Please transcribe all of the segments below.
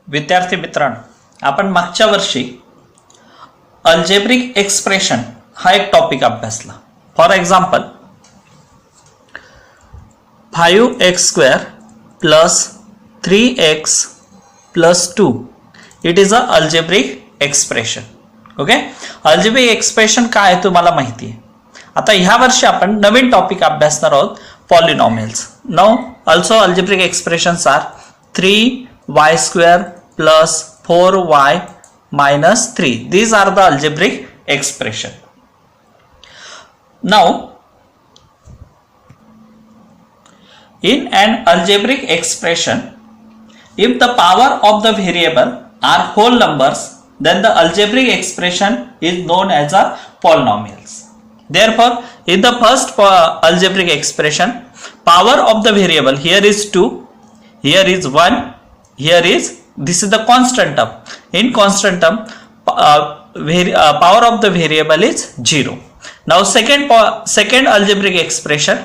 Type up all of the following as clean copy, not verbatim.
विद्यार्थी मित्रांनो, आपण मागच्या वर्षी अल्जेब्रिक एक्सप्रेशन हा एक टॉपिक अभ्यासला. For example 5x² plus 3x plus 2 it is a algebraic expression. Okay, algebraic expression काय आहे तुम्हाला माहिती आहे. आता ह्या वर्षी आपण नवीन टॉपिक अभ्यासणार आहोत, polynomials. Now also algebraic expressions are 3y² plus 4y minus 3. These are the algebraic expression. Now, in an algebraic expression, if the power of the variable are whole numbers, then the algebraic expression is known as a polynomials. Therefore, in the first algebraic expression, power of the variable here is 2, here is 1, here is this is the constant term. In constant term, power of the variable is 0. Now second algebraic expression,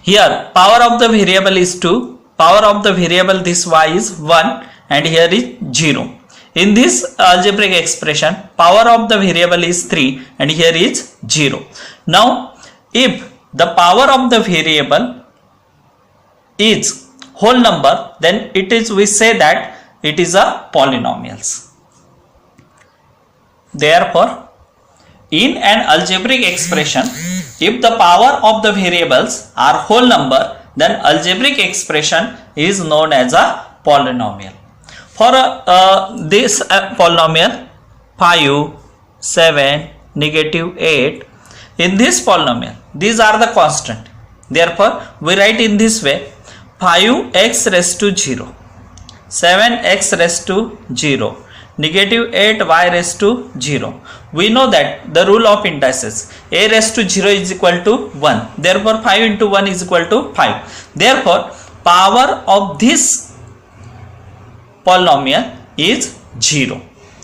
here power of the variable is 2, power of the variable this y is 1 and here is 0. In this algebraic expression, power of the variable is 3 and here is 0. Now if the power of the variable is whole number, then it is, we say that it is a polynomials. Therefore, in an algebraic expression, if the power of the variables are whole number, then algebraic expression is known as a polynomial. For this polynomial 5, 7, -8, in this polynomial these are the constant. Therefore, we write in this way: 5x raised to 0, 7x raised to 0, -8y raised to 0. We know that the rule of indices, a raised to 0 is equal to 1. Therefore, 5 into 1 is equal to 5. Therefore, power of this polynomial is 0.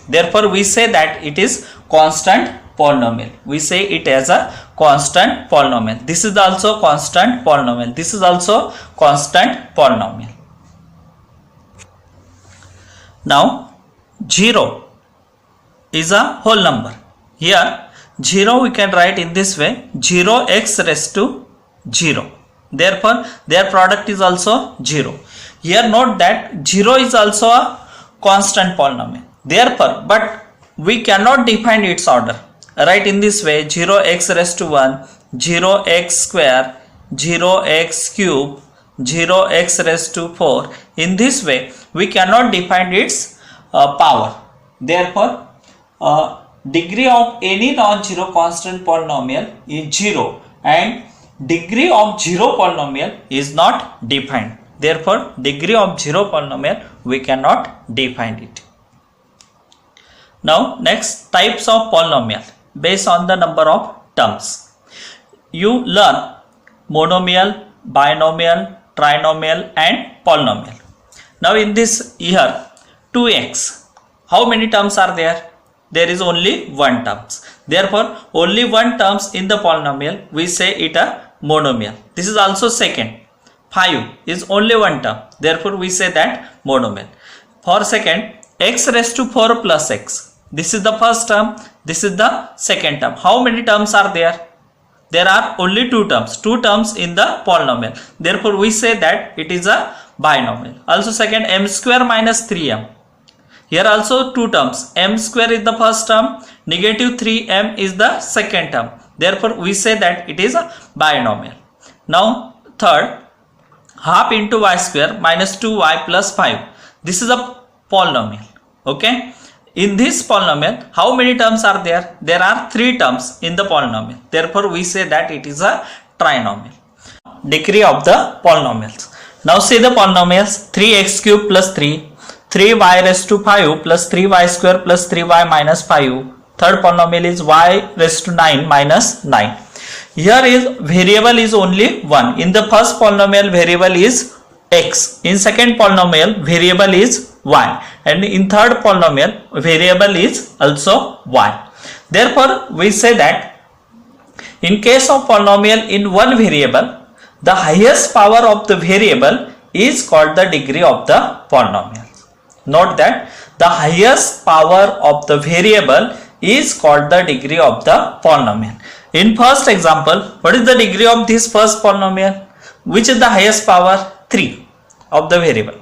Therefore, we say that it is constant polynomial. We say it as a constant polynomial. This is also constant polynomial. This is also constant polynomial. Now 0 is a whole number. Here 0 we can write in this way: 0x raised to 0. Therefore, their product is also 0. Here note that 0 is also a constant polynomial. Therefore, but we cannot define its order. Write in this way: 0x raised to 1, 0x², 0x³ 0x raised to 4. In this way, we cannot define its power. Therefore, degree of any non-zero constant polynomial is 0 and degree of 0 polynomial is not defined. Therefore, degree of 0 polynomial we cannot define it. Now, next, types of polynomial based on the number of terms. You learn monomial, binomial, trinomial and polynomial. Now in this here 2x, how many terms are there? There is only one terms. Therefore, only one terms in the polynomial, we say it a monomial. This is also second. 5 is only one term. Therefore, we say that monomial. For second, x raised to 4 plus x. This is the first term. This is the second term. How many terms are there? There are only two terms. Two terms in the polynomial. Therefore, we say that it is a binomial. Also second, m² minus 3m. Here also two terms. m² is the first term. -3m is the second term. Therefore, we say that it is a binomial. Now third, half into y² minus 2y plus 5. This is a polynomial. Okay. In this polynomial, how many terms are there? There are 3 terms in the polynomial. Therefore, we say that it is a trinomial. Degree of the polynomials. Now see the polynomials: 3x³ plus 3, 3y raised to 5 plus 3y² plus 3y minus 5. Third polynomial is y raised to 9 minus 9. Here is variable is only 1. In the first polynomial, variable is x. In second polynomial, variable is y, and in third polynomial, variable is also y. Therefore, we say that in case of polynomial in one variable, the highest power of the variable is called the degree of the polynomial. Note that the highest power of the variable is called the degree of the polynomial. In first example, what is the degree of this first polynomial? Which is the highest power? 3 of the variable.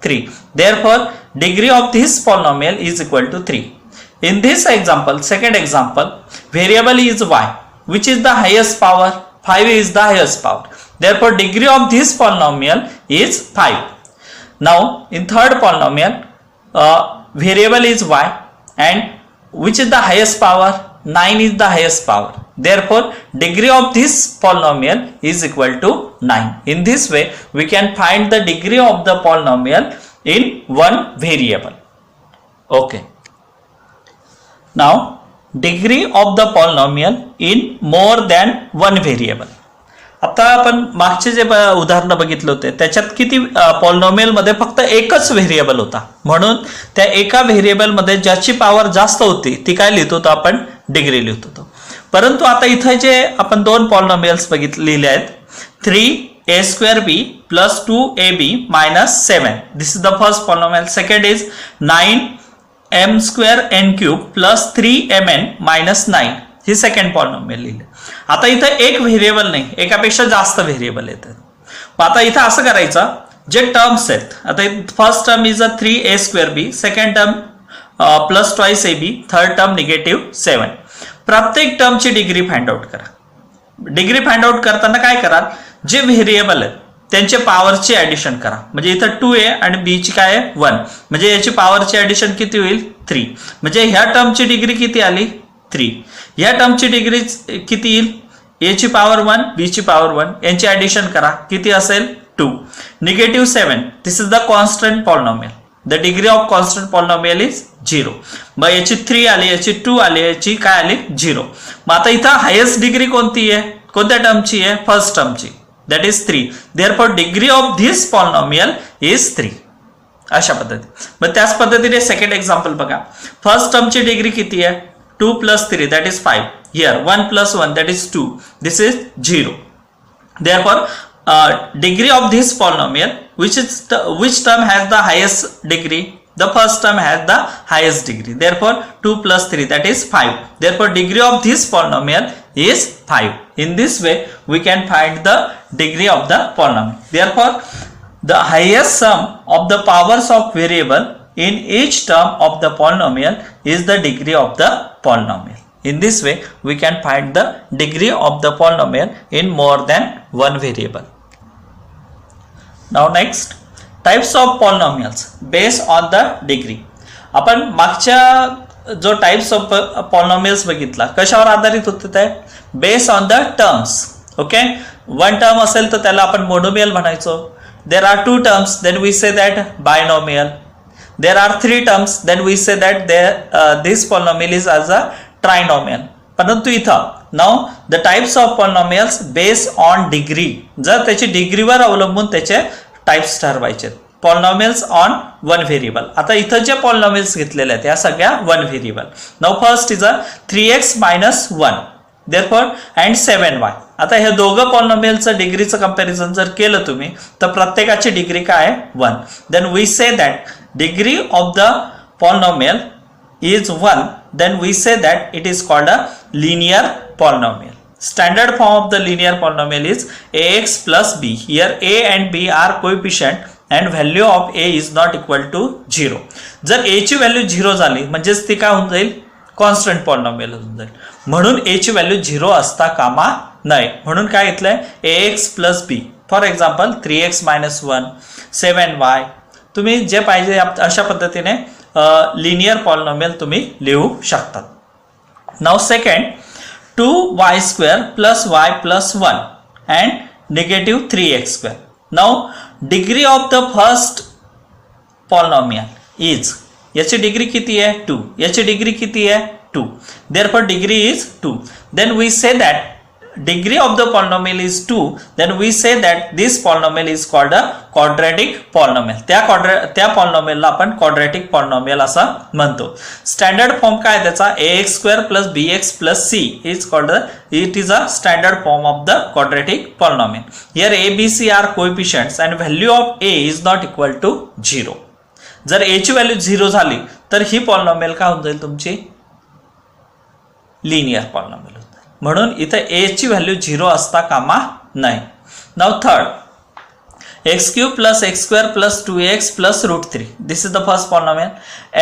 3. Therefore, degree of this polynomial is equal to 3. In this example, second example, variable is y. Which is the highest power? 5 is the highest power. Therefore, degree of this polynomial is 5. Now, in third polynomial, variable is y, and which is the highest power? 9 is the highest power. Therefore, degree of this polynomial is equal to 9. In this way, we can find the degree of the polynomial in one variable. Okay. Now, degree of the polynomial in more than one variable. आता आपण मागचे जे उदाहरण बघितले होते त्याच्यात किती polynomial मध्ये फक्त एकच व्हेरिएबल होता, म्हणून त्या एका व्हेरिएबल मध्ये ज्याची पॉवर जास्त होती ती काय लिहित होतो आपण? डिग्री लिहित होतो. परंतु आता इथे जे आपण दोन पॉलिनॉमियल्स लिहिले आहेत, 3a² plus 2ab minus 7. This is the first polynomial. Second is 9m² n³ plus 3mn minus 9. He second polynomial लिहिले. आता इथं एक व्हेरिएबल नाही, एकापेक्षा जास्त व्हेरिएबल येतात. आता इथं असं करायचं, जे टर्म्स आहेत, आता first term is a 3a²b, second term plus twice ab, third term -7. प्रत्येक टर्मची डिग्री फाइंड आउट करा. डिग्री फाइंड आउट करताना काय कराल, जे व्हेरिएबल आहेत त्यांचे पॉवरची ऍडिशन करा. म्हणजे इथं 2a आणि b ची काय आहे 1, म्हणजे याची पॉवरची ऍडिशन किती होईल? 3. म्हणजे ह्या टर्मची डिग्री किती आली? 3. या टर्मची डिग्री किती येईल? a ची पॉवर 1, b ची पॉवर 1, यांची ऍडिशन करा, किती असेल? 2. -7, this is the constant polynomial. The degree of constant polynomial is 0. मग याची 3 आली, याची 2 आली, याची काय आली? 0. मग आता इथं हायेस्ट डिग्री कोणती आहे? कोणत्या टर्मची आहे? फर्स्ट टर्मची, that is 3. Therefore degree of this polynomial is 3. अशा पद्धती. मग त्याच पद्धतीने सेकंड एक्झाम्पल बघा. फर्स्ट टर्मची डिग्री किती आहे? 2 plus 3, that is 5. Here 1 plus 1, that is 2. This is 0. Therefore, degree of this polynomial, which term has the highest degree? The first term has the highest degree. Therefore, 2 plus 3, that is 5. Therefore, degree of this polynomial is 5. In this way, we can find the degree of the polynomial. Therefore, the highest sum of the powers of variable in each term of the polynomial is the degree of the polynomial. In this way, we can find the degree of the polynomial in more than one variable. Now next, types of polynomials based on the degree. आपण मागच्या जो types of polynomials बघितला, कशावर आधारित होते ते? Based on the terms. Okay, one term असेल तर त्याला आपण मोनोमियल म्हणायचो. There are 2 terms, then we say that binomial. There are 3 terms, then we say that this polynomial is as a trinomial. परंतु इथं now the types of polynomials based on degree, जर त्याची डिग्रीवर अवलंबून त्याचे टाइप्स ठरवायचे. Polynomials on one variable. आता इथं जे polynomials घेतलेले आहेत या सगळ्या one variable. Now first is a 3x - 1 therefore and 7y. आता हे दोघं पॉलिनॉमियलचं डिग्रीचं कंपॅरिझन जर केलं तुम्ही तर प्रत्येकाची डिग्री काय आहे? 1. Then we say that degree of the polynomial is 1, then we say that it is called a linear polynomial. Standard form of the linear polynomial is ax plus b. Here a and b are coefficient and value of a is not equal to 0. जर a ची value 0 झाली म्हणजेच ती काय होऊन जाईल? Constant polynomial होऊन जाईल. म्हणून a ची व्हॅल्यू 0 असता कामा नये. म्हणून काय घेतलंय? ax plus b. For example 3x - 1, 7y. तुम्ही जे पाहिजे अशा पद्धतीने लिनियर पॉलिनॉमियल तुम्ही लिहू शकता. Now second, 2y² plus y plus 1 and -3x². Now degree of the first polynomial is, याची डिग्री किती आहे? 2. याची डिग्री किती आहे? 2. Therefore degree is 2. Then we say that degree of the polynomial is 2, then we say that this polynomial is called a quadratic polynomial. त्या polynomial ला आपण quadratic polynomial असं म्हणतो. स्टँडर्ड फॉर्म काय त्याचा? ax² plus bx plus c is called it is a standard form of the quadratic polynomial. Here a, b, c are coefficients and value of a is not equal to 0. जर a ची value 0 झाली तर ही polynomial काय होऊन जाईल तुमची linear polynomial होईल. म्हणून इथे a ची व्हॅल्यू 0 असता कामा नाही. Now third x cube plus x square plus 2x plus root 3. This is the first polynomial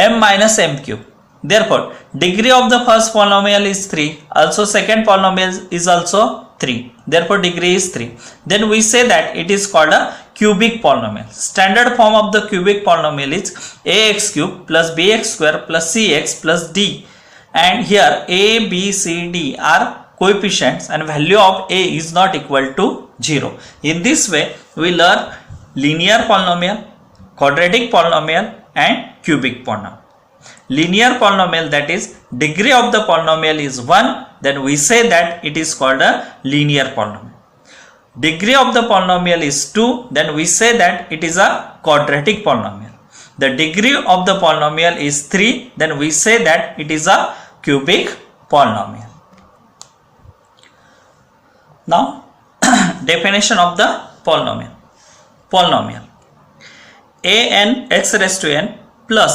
m minus m cube. Therefore, degree of the first polynomial is 3. Also, second polynomial is also 3. Therefore, degree is 3. Then we say that it is called a cubic polynomial. Standard form of the cubic polynomial is ax cube plus bx square plus cx plus d. And here a, b, c, d are coefficients and value of a is not equal to 0. In this way, we learn linear polynomial, quadratic polynomial and cubic polynomial. Linear polynomial, that is degree of the polynomial is 1, then we say that it is called a linear polynomial. Degree of the polynomial is 2, then we say that it is a quadratic polynomial. The degree of the polynomial is 3, then we say that it is a cubic polynomial. Now definition of the polynomial. Polynomial a n x raised to n plus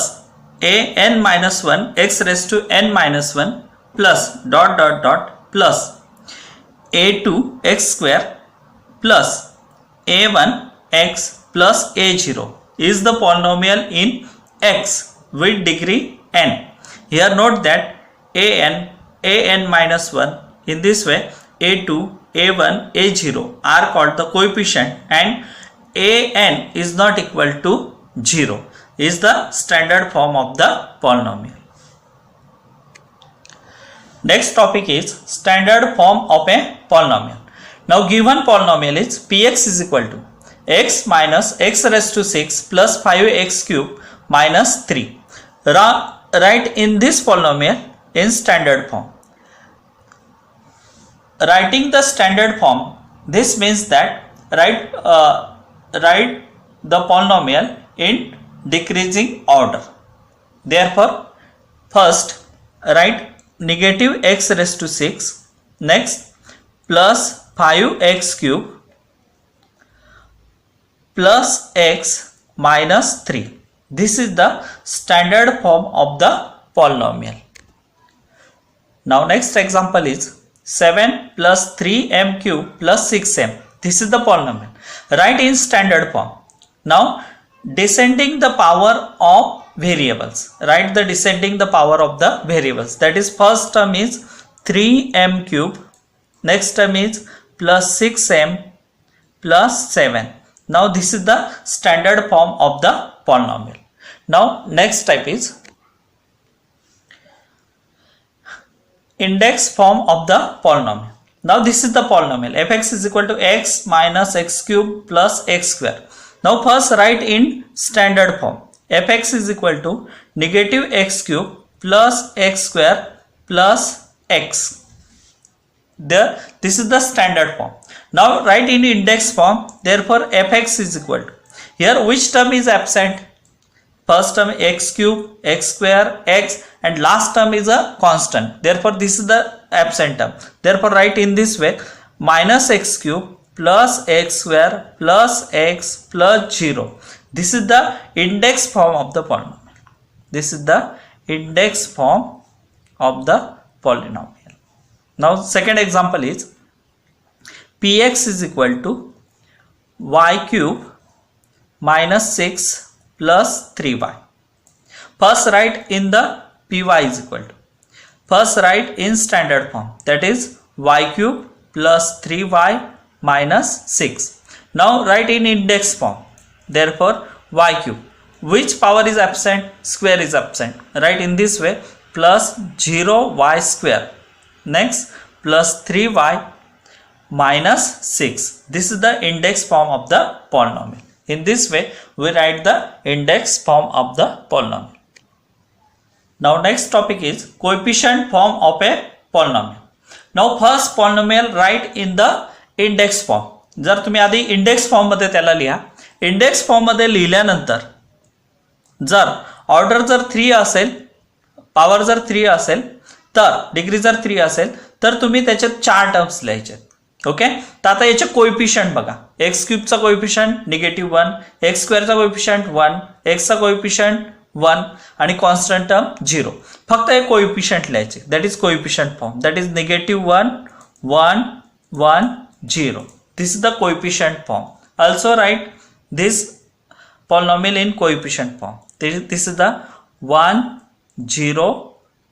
a n minus 1 x raised to n minus 1 plus dot dot dot plus a2 x square plus a1 x plus a0 is the polynomial in x with degree n. Here note that an minus 1, in this way a2, a1, a0 are called the coefficient and an is not equal to 0 is the standard form of the polynomial. Next topic is standard form of a polynomial. Now given polynomial is px is equal to x minus x raised to 6 plus 5x cube minus 3. Write in this polynomial in standard form. Writing the standard form, this means that write the polynomial in decreasing order. Therefore, first write negative x raised to 6, next plus 5x cube plus x minus 3. This is the standard form of the polynomial. Now next example is 7 plus 3m cube plus 6m. This is the polynomial. Write in standard form. Now descending the power of variables. Write the descending the power of the variables. That is, first term is 3m cube. Next term is plus 6m plus 7. Now this is the standard form of the polynomial. Now next type is index form of the polynomial. Now this is the polynomial fx is equal to x minus x cube plus x square. Now first write in standard form. Fx is equal to negative x cube plus x square plus x. This is the standard form. Now write in index form. Therefore fx is equal to, here which term is absent? First term x cube, x square, x, and last term is a constant. Therefore this is the absent term. Therefore write in this way, minus x cube plus x square plus x plus 0. This is the index form of the polynomial. This is the index form of the polynomial. Now second example is px is equal to y cube minus 6 plus 3y. First write in the py is equal to, first write in standard form, that is y cube plus 3y minus 6. Now write in index form. Therefore y cube, which power is absent? Square is absent. Write in this way, plus 0y square. Next plus 3y minus 6. This is the index form of the polynomial. In this way we write the index form of the polynomial. Now next topic is coefficient form of a polynomial. Now first polynomial write in the index form. जर तुम्ही आधी index form मध्ये त्याला लिहा. Index form मध्ये लिहिल्यानंतर जर order जर 3 असेल, पॉवर जर 3 असेल, तर डिग्री जर 3 असेल तर तुम्ही त्याच्यात 4 टर्म्स लिहायचे. ओके, तर आता याचे कोएफिशिएंट बघा. एक्स क्यूबचा कोएफिशियंट निगेटिव्ह 1, एक्स स्क्वेअरचा कोएफिशियंट 1, एक्सचा कोएफिशियंट 1 आणि कॉन्स्टंट टर्म 0. फक्त हे कोएफिशियंट लिहायचे. That is coefficient form. That is negative 1, 1, 1, 0. This is the coefficient form. Also write this polynomial in coefficient form. This is the 1, 0,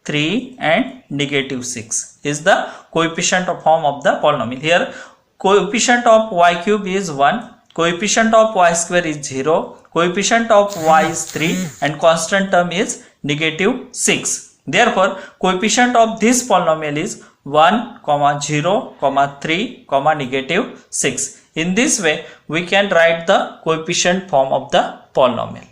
3 and negative 6 is the coefficient form of the polynomial. Here coefficient of y cube is 1, coefficient of y square is 0, coefficient of y is 3 and constant term is negative 6. Therefore coefficient of this polynomial is 1, 0, 3, negative 6. In this way we can write the coefficient form of the polynomial.